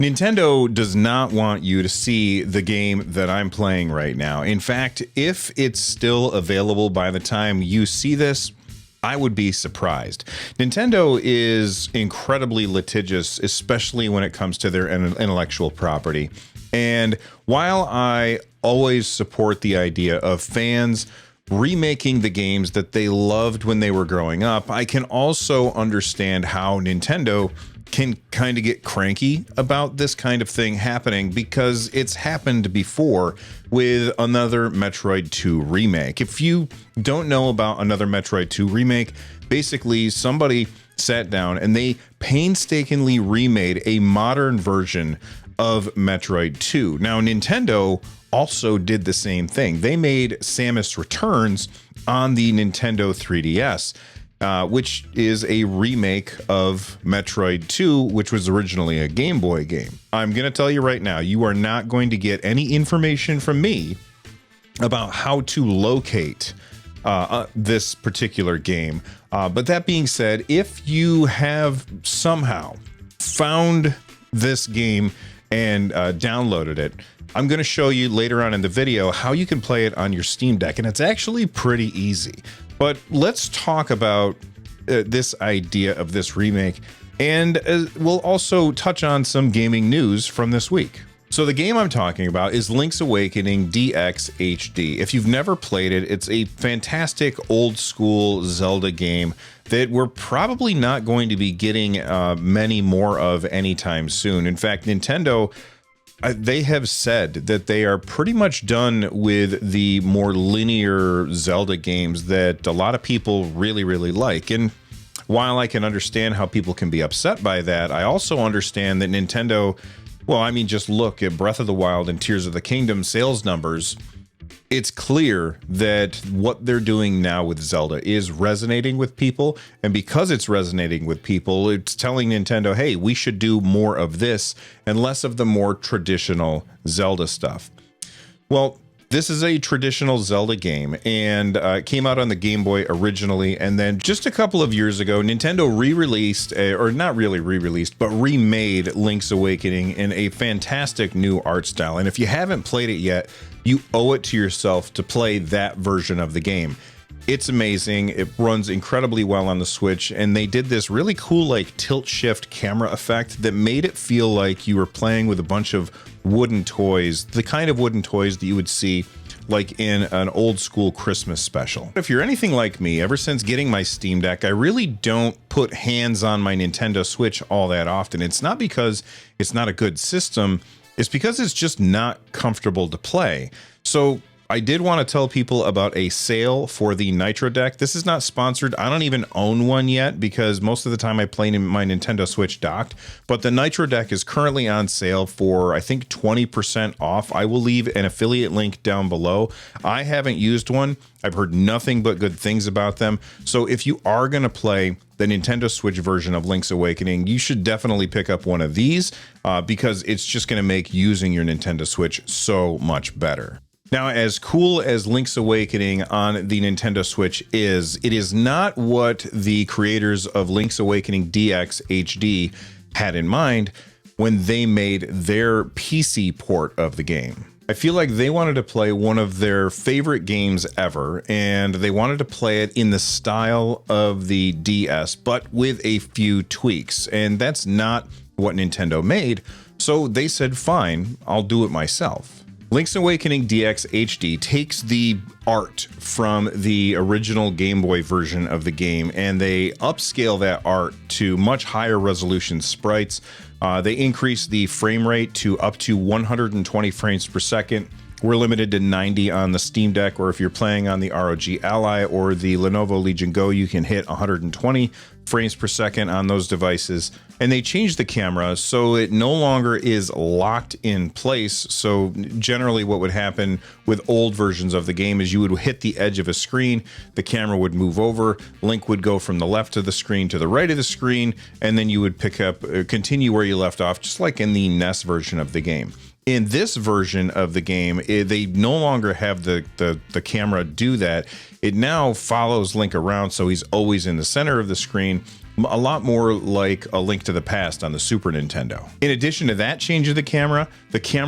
Nintendo does not want you to see the game that I'm playing right now. In fact, if it's still available by the time you see this, I would be surprised. Nintendo is incredibly litigious, especially when it comes to their intellectual property. And while I always support the idea of fans remaking the games that they loved when they were growing up, I can also understand how Nintendo can kind of get cranky about this kind of thing happening, because it's happened before with another Metroid 2 remake. If you don't know about another Metroid 2 remake, basically somebody sat down and they painstakingly remade a modern version of Metroid 2. Now, Nintendo also did the same thing. They made Samus Returns on the Nintendo 3DS. Which is a remake of Metroid 2, which was originally a Game Boy game. I'm going to tell you right now, you are not going to get any information from me about how to locate this particular game. But that being said, if you have somehow found this game and downloaded it, I'm going to show you later on in the video how you can play it on your Steam Deck, and it's actually pretty easy. But let's talk about this idea of this remake, and we'll also touch on some gaming news from this week. So the game I'm talking about is Link's Awakening DX HD. If you've never played it, it's a fantastic old school Zelda game that we're probably not going to be getting many more of anytime soon. In fact, Nintendo, they have said that they are pretty much done with the more linear Zelda games that a lot of people really, really like. And while I can understand how people can be upset by that, I also understand that Nintendo, well, I mean, just look at Breath of the Wild and Tears of the Kingdom sales numbers. It's clear that what they're doing now with Zelda is resonating with people. And because it's resonating with people, it's telling Nintendo, hey, we should do more of this and less of the more traditional Zelda stuff. Well, this is a traditional Zelda game, and it came out on the Game Boy originally. And then just a couple of years ago, Nintendo re-released, or not really re-released, but remade Link's Awakening in a fantastic new art style. And if you haven't played it yet, you owe it to yourself to play that version of the game. It's amazing. It runs incredibly well on the Switch, and they did this really cool like tilt shift camera effect that made it feel like you were playing with a bunch of wooden toys, the kind of wooden toys that you would see like in an old school Christmas special. If you're anything like me, ever since getting my Steam Deck, I really don't put hands on my Nintendo Switch all that often. It's not because it's not a good system, it's because it's just not comfortable to play. So I did want to tell people about a sale for the Nitro Deck. This is not sponsored. I don't even own one yet because most of the time I play in my Nintendo Switch docked. But the Nitro Deck is currently on sale for, I think, 20% off. I will leave an affiliate link down below. I haven't used one. I've heard nothing but good things about them. So if you are going to play the Nintendo Switch version of Link's Awakening, you should definitely pick up one of these because it's just going to make using your Nintendo Switch so much better. Now, as cool as Link's Awakening on the Nintendo Switch is, it is not what the creators of Link's Awakening DX HD had in mind when they made their PC port of the game. I feel like they wanted to play one of their favorite games ever, and they wanted to play it in the style of the DS, but with a few tweaks, and that's not what Nintendo made, so they said, fine, I'll do it myself. Link's Awakening DX HD takes the art from the original Game Boy version of the game, and they upscale that art to much higher resolution sprites. They increase the frame rate to up to 120 frames per second. We're limited to 90 on the Steam Deck, or if you're playing on the ROG Ally or the Lenovo Legion Go, you can hit 120 frames per second on those devices. And they changed the camera so it no longer is locked in place. So generally what would happen with old versions of the game is you would hit the edge of a screen, the camera would move over, Link would go from the left of the screen to the right of the screen, and then you would continue where you left off, just like in the NES version of the game. In this version of the game, they no longer have the camera do that. It now follows Link around, so he's always in the center of the screen. a lot more like A Link to the Past on the Super Nintendo. In addition to that change of the camera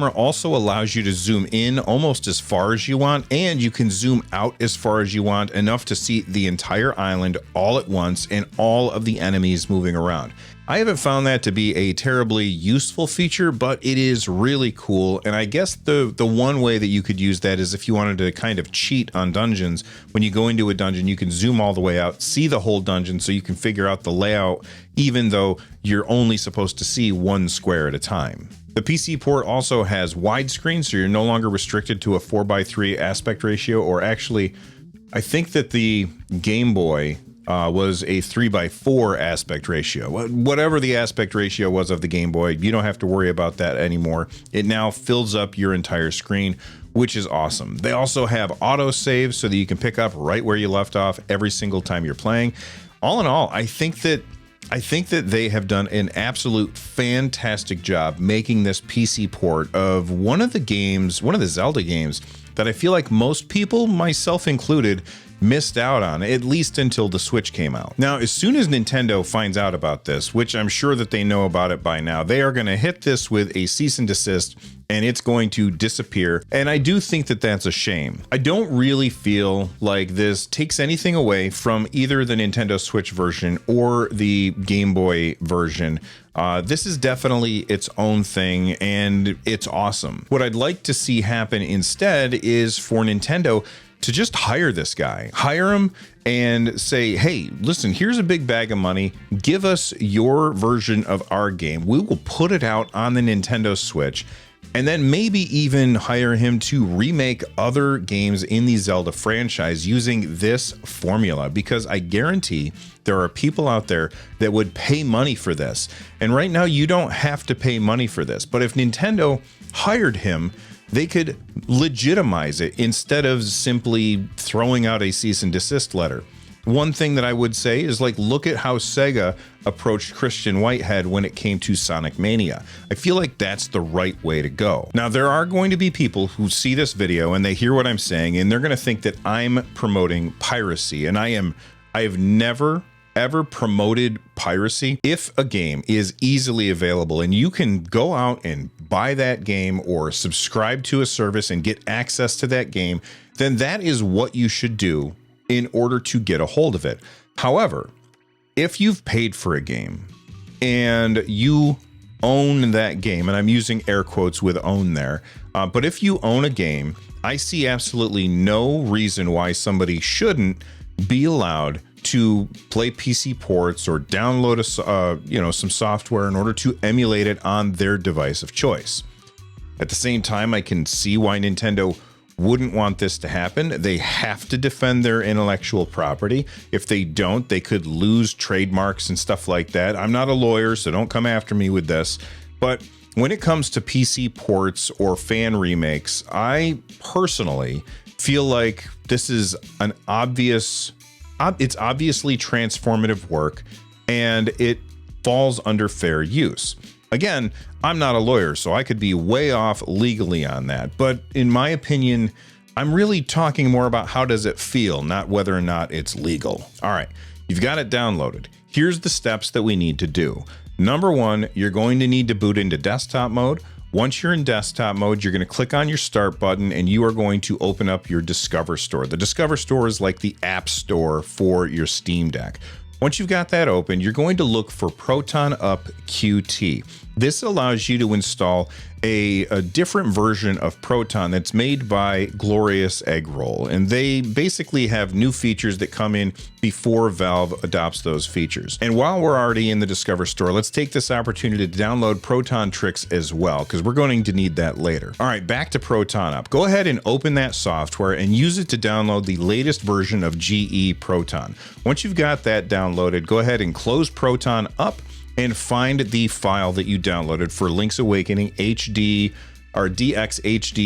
also allows you to zoom in almost as far as you want, and you can zoom out as far as you want, enough to see the entire island all at once and all of the enemies moving around. I haven't found that to be a terribly useful feature, but it is really cool. And I guess the one way that you could use that is if you wanted to kind of cheat on dungeons. When you go into a dungeon, you can zoom all the way out, see the whole dungeon, so you can figure out the layout, even though you're only supposed to see one square at a time. The PC port also has widescreen, so you're no longer restricted to a 4:3 aspect ratio, or actually, I think that the Game Boy was a 3:4 aspect ratio. Whatever the aspect ratio was of the Game Boy, you don't have to worry about that anymore. It now fills up your entire screen, which is awesome. They also have autosave so that you can pick up right where you left off every single time you're playing. All in all, I think that they have done an absolute fantastic job making this PC port of one of the Zelda games that I feel like most people, myself included, missed out on, at least until the Switch came out. Now, as soon as Nintendo finds out about this, which I'm sure that they know about it by now, they are going to hit this with a cease and desist, and it's going to disappear. And I do think that that's a shame. I don't really feel like this takes anything away from either the Nintendo Switch version or the Game Boy version. This is definitely its own thing, and it's awesome. What I'd like to see happen instead is for Nintendo to just hire this guy, hire him and say, hey, listen, here's a big bag of money. Give us your version of our game. We will put it out on the Nintendo Switch, and then maybe even hire him to remake other games in the Zelda franchise using this formula, because I guarantee there are people out there that would pay money for this. And right now you don't have to pay money for this, but if Nintendo hired him, they could legitimize it instead of simply throwing out a cease and desist letter. One thing that I would say is, like, look at how SEGA approached Christian Whitehead when it came to Sonic Mania. I feel like that's the right way to go. Now, there are going to be people who see this video and they hear what I'm saying, and they're going to think that I'm promoting piracy, and I have never ever promoted piracy. If a game is easily available and you can go out and buy that game or subscribe to a service and get access to that game, then that is what you should do in order to get a hold of it. However, if you've paid for a game and you own that game, and I'm using air quotes with own there, but if you own a game, I see absolutely no reason why somebody shouldn't be allowed to play PC ports or download some software in order to emulate it on their device of choice. At the same time, I can see why Nintendo wouldn't want this to happen. They have to defend their intellectual property. If they don't, they could lose trademarks and stuff like that. I'm not a lawyer, so don't come after me with this. But when it comes to PC ports or fan remakes, I personally feel like this is it's obviously transformative work, and it falls under fair use. Again, I'm not a lawyer, so I could be way off legally on that. But in my opinion, I'm really talking more about how does it feel, not whether or not it's legal. All right, you've got it downloaded. Here's the steps that we need to do. Number one, you're going to need to boot into desktop mode. Once you're in desktop mode, you're going to click on your start button and you are going to open up your Discover Store. The Discover Store is like the app store for your Steam Deck. Once you've got that open, you're going to look for Proton Up QT. This allows you to install a different version of Proton that's made by Glorious Egg Roll, and they basically have new features that come in before Valve adopts those features. And while we're already in the Discover Store, let's take this opportunity to download Proton Tricks as well, because we're going to need that later. All right, back to Proton Up. Go ahead and open that software and use it to download the latest version of GE Proton. Once you've got that downloaded, go ahead and close Proton Up and find the file that you downloaded for Link's Awakening HD or dxhd.exe.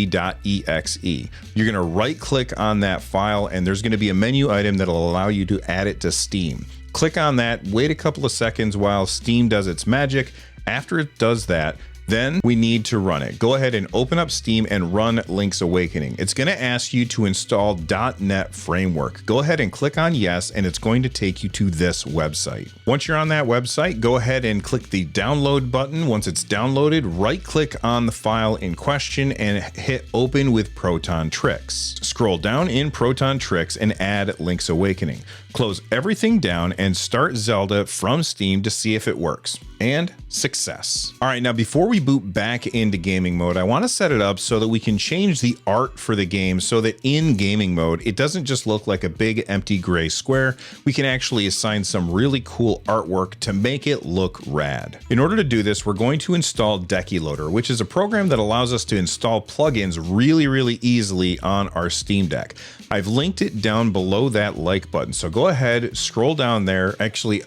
You're going to right click on that file, and there's going to be a menu item that'll allow you to add it to Steam. Click on that, wait a couple of seconds while Steam does its magic. After it does that, Then we need to run it. Go ahead and open up Steam and run Link's Awakening. It's going to ask you to install .NET Framework. Go ahead and click on yes, and it's going to take you to this website. Once you're on that website, go ahead and click the download button. Once it's downloaded, right click on the file in question and hit open with Proton Tricks. Scroll down in Proton Tricks and add Link's Awakening. Close everything down and start Zelda from Steam to see if it works. And success. All right, now before we boot back into gaming mode, I want to set it up so that we can change the art for the game so that in gaming mode, it doesn't just look like a big empty gray square. We can actually assign some really cool artwork to make it look rad. In order to do this, we're going to install Decky Loader, which is a program that allows us to install plugins really easily on our Steam Deck. I've linked it down below that like button. So go ahead, scroll down there, actually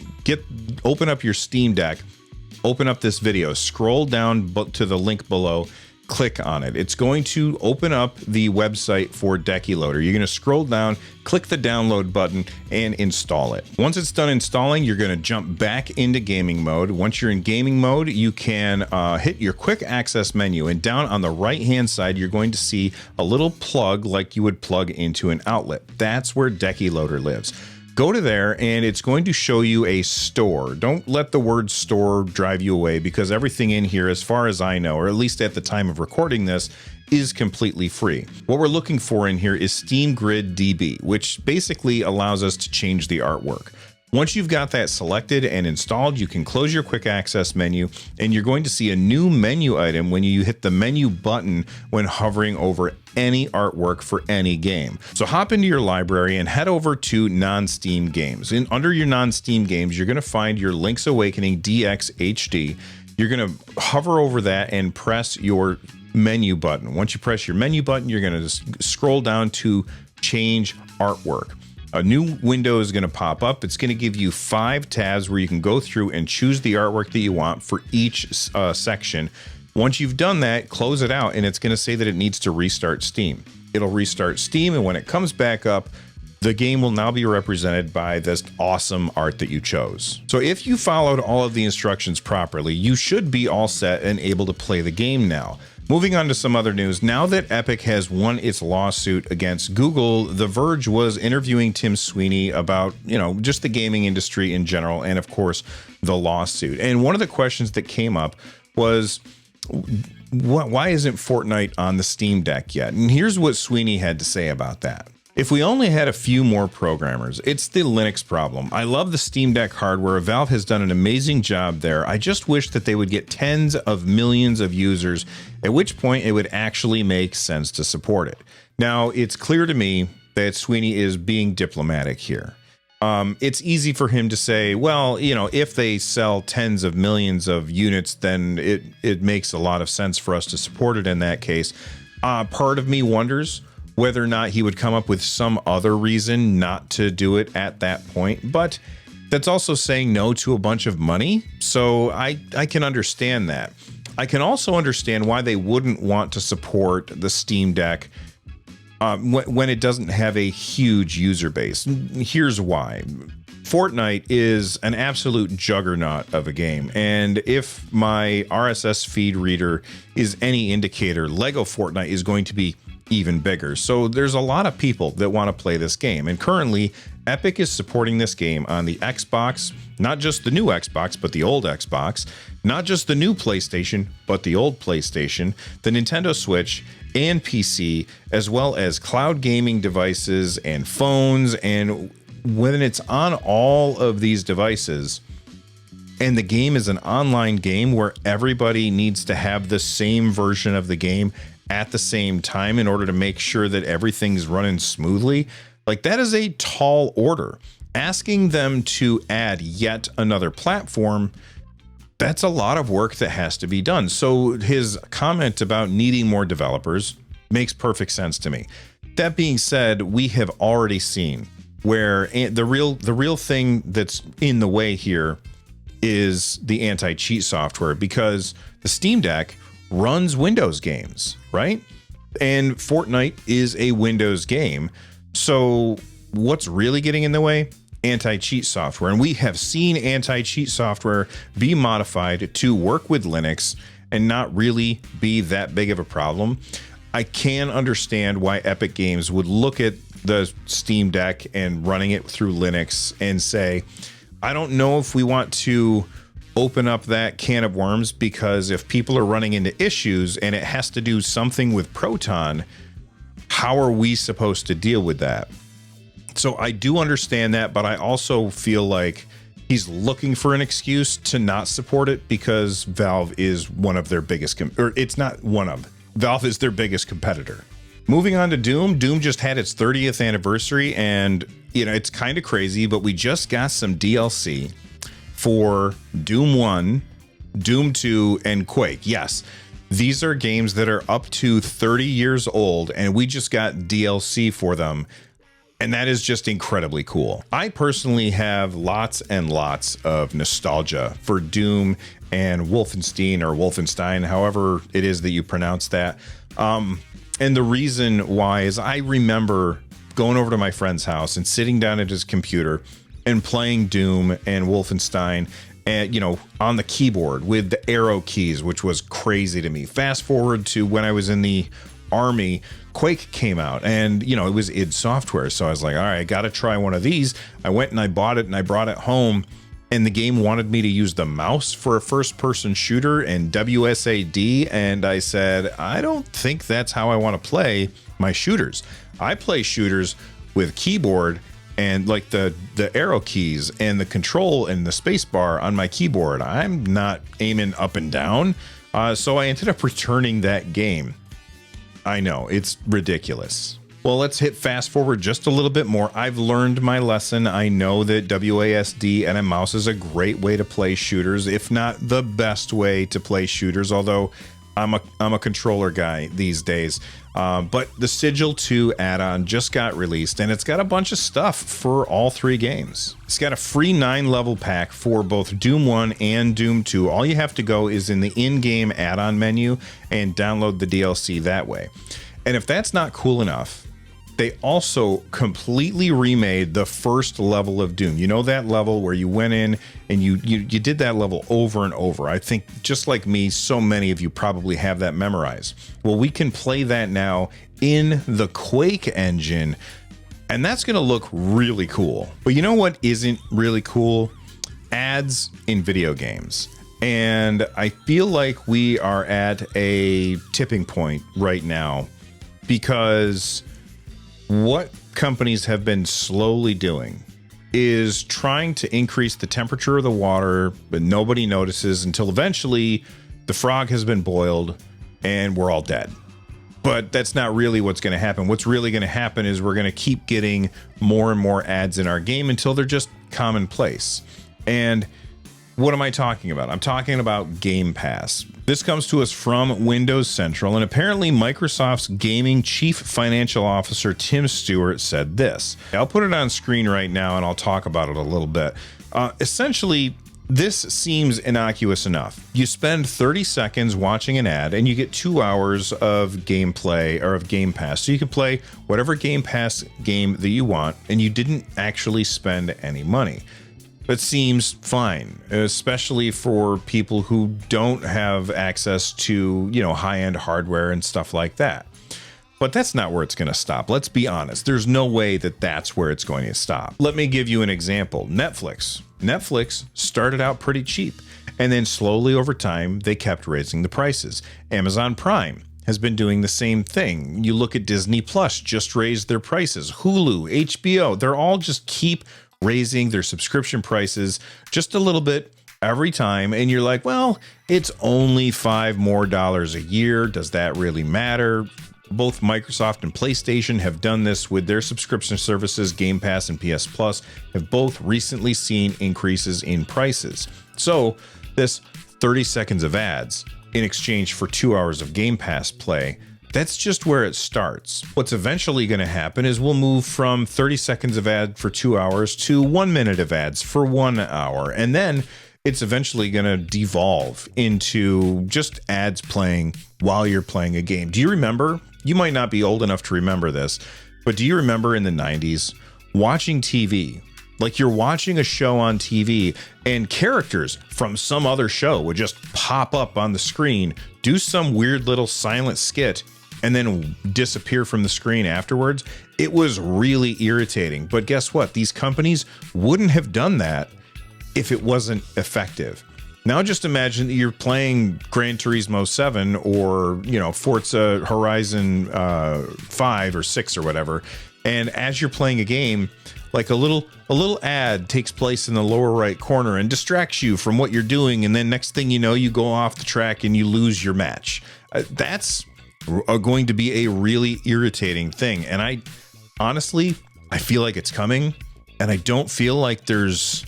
open up your Steam Deck, open up this video, scroll down to the link below, click on it. It's going to open up the website for Decky Loader. You're going to scroll down, click the download button, and install it. Once it's done installing, you're going to jump back into gaming mode. Once you're in gaming mode, you can hit your quick access menu, and down on the right hand side, you're going to see a little plug like you would plug into an outlet. That's where Decky Loader lives. Go to there and it's going to show you a store. Don't let the word store drive you away, because everything in here, as far as I know, or at least at the time of recording this, is completely free. What we're looking for in here is Steam Grid DB, which basically allows us to change the artwork. Once you've got that selected and installed, you can close your quick access menu, and you're going to see a new menu item when you hit the menu button when hovering over any artwork for any game. So hop into your library and head over to non-Steam games. Under your non-Steam games, you're going to find your Link's Awakening DX HD. You're going to hover over that and press your menu button. Once you press your menu button, you're going to scroll down to change artwork. A new window is going to pop up. It's going to give you 5 tabs where you can go through and choose the artwork that you want for each section. Once you've done that, close it out, and it's going to say that it needs to restart Steam. It'll restart Steam, and when it comes back up, the game will now be represented by this awesome art that you chose. So if you followed all of the instructions properly, you should be all set and able to play the game now. Moving on to some other news, now that Epic has won its lawsuit against Google, The Verge was interviewing Tim Sweeney about, just the gaming industry in general, and of course, the lawsuit. And one of the questions that came up was, why isn't Fortnite on the Steam Deck yet? And here's what Sweeney had to say about that. If we only had a few more programmers, it's the Linux problem. I love the Steam Deck hardware. Valve has done an amazing job there. I just wish that they would get tens of millions of users, at which point it would actually make sense to support it. Now, it's clear to me that Sweeney is being diplomatic here. It's easy for him to say, well, if they sell tens of millions of units, then it makes a lot of sense for us to support it in that case. Part of me wonders whether or not he would come up with some other reason not to do it at that point. But that's also saying no to a bunch of money. So I can understand that. I can also understand why they wouldn't want to support the Steam Deck when it doesn't have a huge user base. Here's why. Fortnite is an absolute juggernaut of a game, and if my RSS feed reader is any indicator, Lego Fortnite is going to be even bigger. So there's a lot of people that want to play this game, and currently Epic is supporting this game on the Xbox, not just the new Xbox, but the old Xbox, not just the new PlayStation, but the old PlayStation, the Nintendo Switch, and PC, as well as cloud gaming devices and phones. And when it's on all of these devices, and the game is an online game where everybody needs to have the same version of the game at the same time in order to make sure that everything's running smoothly, like, that is a tall order. Asking them to add yet another platform, that's a lot of work that has to be done. So his comment about needing more developers makes perfect sense to me. That being said, we have already seen where the real thing that's in the way here is the anti-cheat software, because the Steam Deck runs Windows games, right? And Fortnite is a Windows game. So what's really getting in the way? Anti-cheat software. And we have seen anti-cheat software be modified to work with Linux and not really be that big of a problem, I can understand why Epic Games would look at the Steam Deck and running it through Linux and say, I don't know if we want to open up that can of worms, because if people are running into issues and it has to do something with Proton, how are we supposed to deal with that? So I do understand that, but I also feel like he's looking for an excuse to not support it because Valve is one of their biggest, Valve is their biggest competitor. Moving on to Doom. Doom just had its 30th anniversary, and it's kind of crazy, but we just got some DLC for Doom 1, Doom 2, and Quake. Yes, these are games that are up to 30 years old, and we just got DLC for them. And that is just incredibly cool. I personally have lots and lots of nostalgia for Doom and Wolfenstein, however it is that you pronounce that. And the reason why is I remember going over to my friend's house and sitting down at his computer and playing Doom and Wolfenstein, and on the keyboard with the arrow keys, which was crazy to me. Fast forward to when I was in the Army, Quake came out, and it was id Software, so I was like, all right, I gotta try one of these. I went and I bought it and I brought it home, and the game wanted me to use the mouse for a first-person shooter and WSAD, and I said, I don't think that's how I want to play my shooters. I play shooters with keyboard and like the arrow keys and the control and the space bar on my keyboard. I'm not aiming up and down, so I ended up returning that game. I know, it's ridiculous. Well, let's hit fast forward just a little bit more. I've learned my lesson. I know that WASD and a mouse is a great way to play shooters, if not the best way to play shooters, although I'm a controller guy these days. But the Sigil II add-on just got released, and it's got a bunch of stuff for all three games. It's got a free 9-level pack for both Doom 1 and Doom 2. All you have to go is in the in-game add-on menu and download the DLC that way. And if that's not cool enough, they also completely remade the first level of Doom. You know that level where you went in and you did that level over and over. I think just like me, so many of you probably have that memorized. Well, we can play that now in the Quake engine, and that's going to look really cool. But you know what isn't really cool? Ads in video games. And I feel like we are at a tipping point right now, because what companies have been slowly doing is trying to increase the temperature of the water, but nobody notices until eventually the frog has been boiled and we're all dead. But that's not really what's going to happen. What's really going to happen is we're going to keep getting more and more ads in our game until they're just commonplace. And what am I talking about? I'm talking about Game Pass. This comes to us from Windows Central, and apparently Microsoft's gaming chief financial officer, Tim Stewart, said this. I'll put it on screen right now, and I'll talk about it a little bit. Essentially, this seems innocuous enough. You spend 30 seconds watching an ad, and you get 2 hours of gameplay or of Game Pass. So you can play whatever Game Pass game that you want, and you didn't actually spend any money. It seems fine, especially for people who don't have access to, high-end hardware and stuff like that. But that's not where it's going to stop. Let's be honest. There's no way that that's where it's going to stop. Let me give you an example. Netflix. Netflix started out pretty cheap, and then slowly over time, they kept raising the prices. Amazon Prime has been doing the same thing. You look at Disney Plus, just raised their prices. Hulu, HBO, they're all just keep raising their subscription prices just a little bit every time, and you're like, well, it's only $5 more a year. Does that really matter? Both Microsoft and PlayStation have done this with their subscription services. Game Pass and PS Plus have both recently seen increases in prices. So this 30 seconds of ads in exchange for 2 hours of Game Pass play, that's just where it starts. What's eventually going to happen is we'll move from 30 seconds of ad for 2 hours to 1 minute of ads for 1 hour. And then it's eventually going to devolve into just ads playing while you're playing a game. Do you remember? You might not be old enough to remember this, but do you remember in the 90s watching TV Like you're watching a show on TV and characters from some other show would just pop up on the screen, do some weird little silent skit, and then disappear from the screen afterwards. It was really irritating. But guess what? These companies wouldn't have done that if it wasn't effective. Now just imagine that you're playing Gran Turismo 7 or, Forza Horizon 5 or 6 or whatever. And as you're playing a game, like a little ad takes place in the lower right corner and distracts you from what you're doing. And then next thing you know, you go off the track and you lose your match. That's going to be a really irritating thing. And I feel like it's coming, and I don't feel like is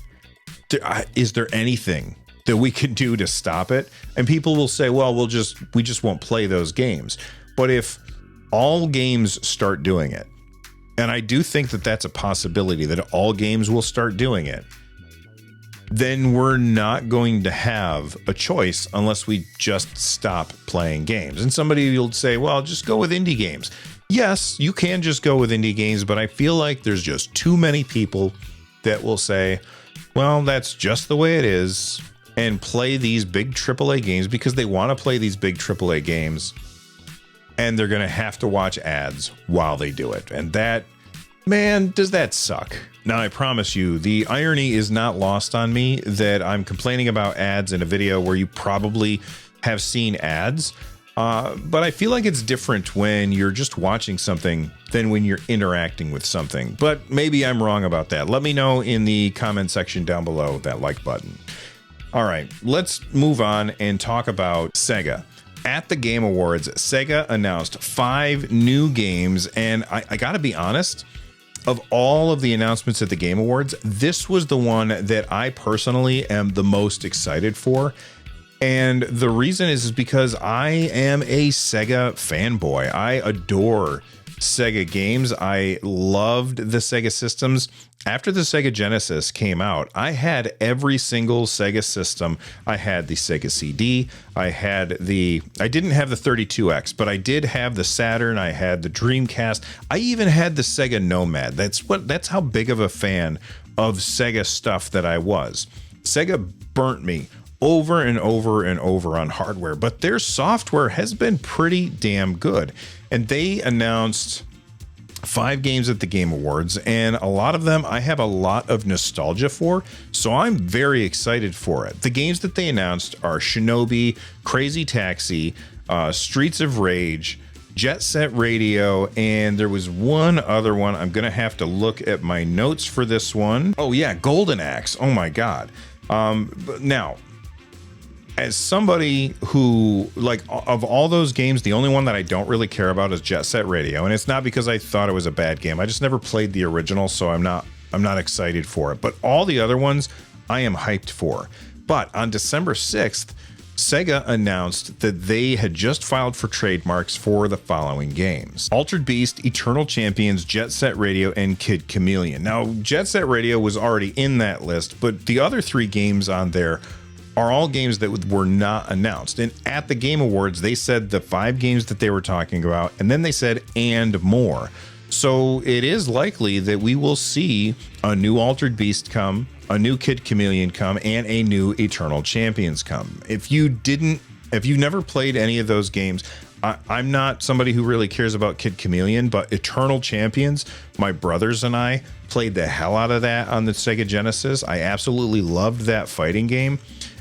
there anything that we can do to stop it? And people will say, well, we just won't play those games. But if all games start doing it, and I do think that that's a possibility, that all games will start doing it, then we're not going to have a choice unless we just stop playing games. And somebody will say, well, just go with indie games. Yes, you can just go with indie games, but I feel like there's just too many people that will say, well, that's just the way it is, and play these big AAA games because they want to play these big AAA games, and they're going to have to watch ads while they do it. And that, man, does that suck. Now, I promise you, the irony is not lost on me that I'm complaining about ads in a video where you probably have seen ads. But I feel like it's different when you're just watching something than when you're interacting with something. But maybe I'm wrong about that. Let me know in the comment section down below, that like button. All right, let's move on and talk about SEGA. At the Game Awards, SEGA announced 5 new games, and I gotta be honest, of all of the announcements at the Game Awards, this was the one that I personally am the most excited for. And the reason is because I am a SEGA fanboy. I adore SEGA games. I loved the SEGA systems. After the SEGA Genesis came out, I had every single SEGA system. I had the SEGA CD. I didn't have the 32X, but I did have the Saturn. I had the Dreamcast. I even had the SEGA Nomad. That's how big of a fan of SEGA stuff that I was. SEGA burnt me over and over and over on hardware, but their software has been pretty damn good. And they announced 5 games at the Game Awards, and a lot of them I have a lot of nostalgia for, so I'm very excited for it. The games that they announced are Shinobi, Crazy Taxi, Streets of Rage, Jet Set Radio, and there was one other one. I'm gonna have to look at my notes for this one. Oh yeah, Golden Axe. Oh my god. But now, as somebody who, like, of all those games, the only one that I don't really care about is Jet Set Radio, and it's not because I thought it was a bad game. I just never played the original, so I'm not excited for it. But all the other ones I am hyped for. But on December 6th, SEGA announced that they had just filed for trademarks for the following games: Altered Beast, Eternal Champions, Jet Set Radio, and Kid Chameleon. Now, Jet Set Radio was already in that list, but the other 3 games on there are all games that were not announced. And at the Game Awards, they said the 5 games that they were talking about, and then they said, and more. So it is likely that we will see a new Altered Beast come, a new Kid Chameleon come, and a new Eternal Champions come. If you never played any of those games, I'm not somebody who really cares about Kid Chameleon, but Eternal Champions, my brothers and I played the hell out of that on the Sega Genesis. I absolutely loved that fighting game.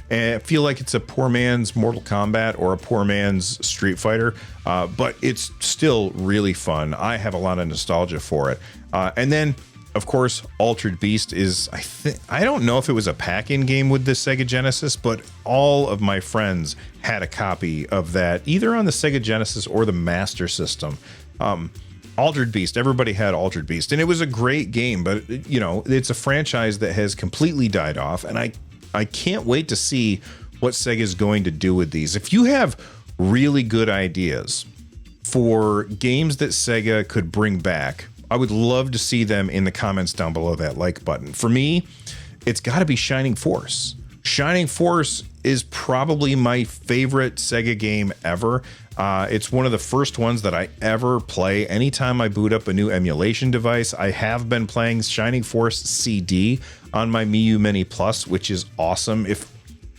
And I feel like it's a poor man's Mortal Kombat or a poor man's Street Fighter, but it's still really fun. I have a lot of nostalgia for it. And then, of course, Altered Beast is, I don't know if it was a pack-in game with the Sega Genesis, but all of my friends had a copy of that, either on the Sega Genesis or the Master System. Altered Beast, everybody had Altered Beast, and it was a great game, but it's a franchise that has completely died off, and I can't wait to see what Sega is going to do with these. If you have really good ideas for games that Sega could bring back, I would love to see them in the comments down below that like button. For me, it's got to be Shining Force. Shining Force is probably my favorite Sega game ever. It's one of the first ones that I ever play. Anytime I boot up a new emulation device, I have been playing Shining Force CD on my Miu Mini Plus, which is awesome.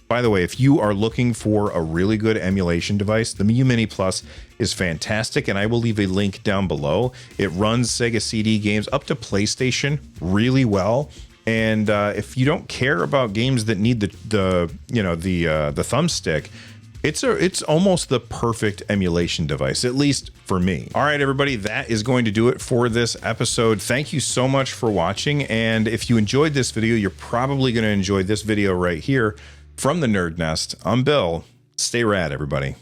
By the way, if you are looking for a really good emulation device, the Miu Mini Plus is fantastic, and I will leave a link down below. It runs Sega CD games up to PlayStation really well. And if you don't care about games that need the thumbstick, it's almost the perfect emulation device, at least for me. All right, everybody, that is going to do it for this episode. Thank you so much for watching. And if you enjoyed this video, you're probably going to enjoy this video right here from the Nerd Nest. I'm Bill. Stay rad, everybody.